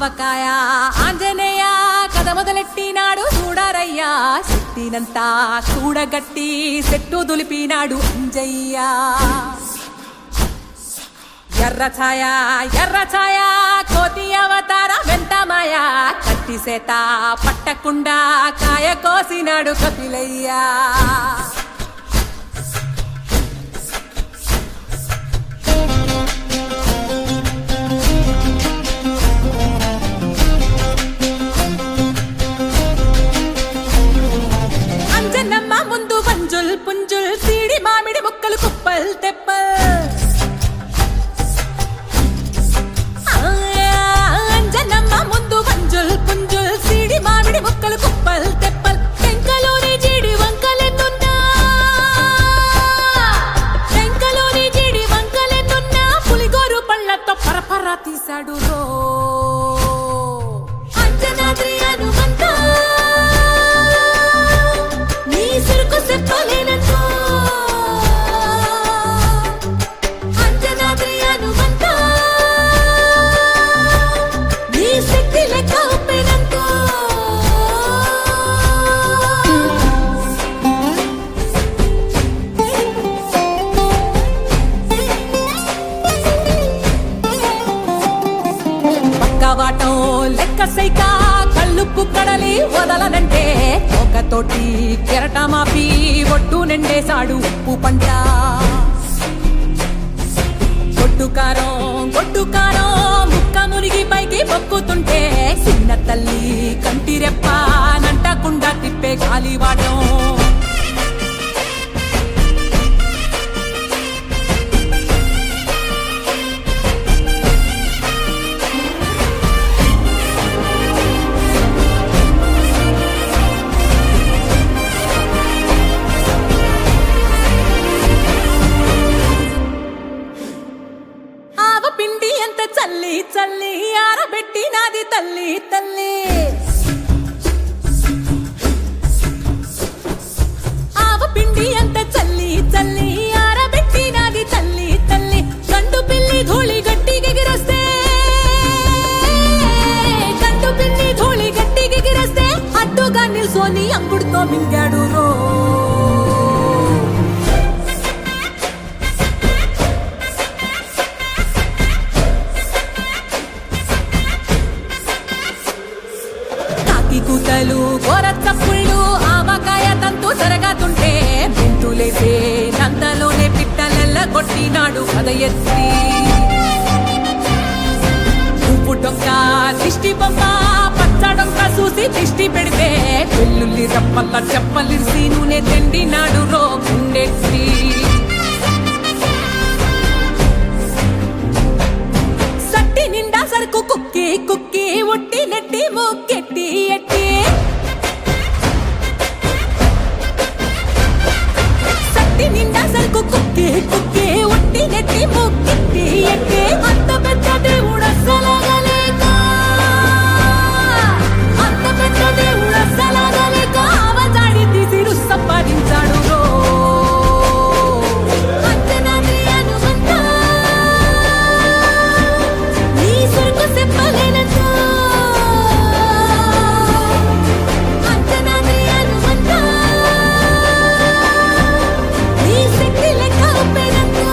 ఆవకాయ ఆంజనేయ కథ మొదలెట్టినాడు చూడారయ్యా శక్తినంతా చూడగట్టి చెట్టు దులిపినాడు అంజయ్య ఎర్ర ఛాయ కోతి అవతార వెంటమాయ కత్తి సేత పట్టకుండా కాయ కోసినాడు కపిలయ్యా అంజనమ్మ ముందు వంజుల్ పుంజుల్ సీడి మామిడి ముక్కలు కుప్పల్ తెప్పల్ అంజనమ్మ ముందు వంజుల్ పుంజుల్ సీడి మామిడి ముక్కలు కుప్పల్ తెప్పల్ టెంకలోని జీడి వంకలెన్నున్నా పులిగోరు పళ్ళతో పరపర తీశాడు రో అంజనాద్రి హనుమంత నీ సురుకు చెప్పలేనంతో అంజనాద్రి హనుమంత నీ శక్తి లెక్క ఒప్పెనంతో పక్కవాటం లెక్క సైక కళ్ళుప్పు కడలి వదలనంటే ఒకతోటి కెరటమాపి ఒడ్డు నిండేశాడు ఉప్పు పంట గొడ్డు కారం ముక్క మునిగి పైకి మొక్కుతుంటే చిన్న తల్లి కంటి రెప్ప నంటకుండా తిప్పే గాలివాటం పిండి ఎంత చల్లి చల్లి ఆరబెట్టి నాది తల్లి తల్లి ఆవ పిండి ఎంత చల్లి చల్లి ఆరబెట్టి నాది తల్లి తల్లి గండు పిల్లి ధూళి గట్టి గిగిరస్తే అడ్డుగా నిల్సోని అంగుడుతో మింగాడు రో కూతలు గోరచ్చప్పుళ్ళు ఆవకాయ తంతు జరగతుంటే మెంతులేసే నందలోనే పిట్టలెల్ల కొట్టినాడు కథ ఎత్తి ఉప్పు డొక్క దిష్టి బొమ్మ పచ్చడొక్క చూసి దిష్టి పెడితే వెల్లుల్లి రప్పల్ల చెప్పలిసి నూనె తెండినాడు రో గుండెత్తి సట్టి నిండా సరుకు కుక్కి కుక్కి ఒట్టి నెట్టి మొక్కెట్టి ఎట్టి సట్టి నిండా సరుకు కుక్కి కుక్కి ఒట్టి నెట్టి మొక్కెట్టి ఎట్టి అంత పెద్ద దేవుడు అస్సలాగలేక ఆవజాడి తీసి సంపాదించాడు రో అంజనాద్రి హనుమంత నీ సురుకు చెప్పలేనంతో అంజనాద్రి హనుమంత నీ శక్తి లెక్క ఒప్పెనంతో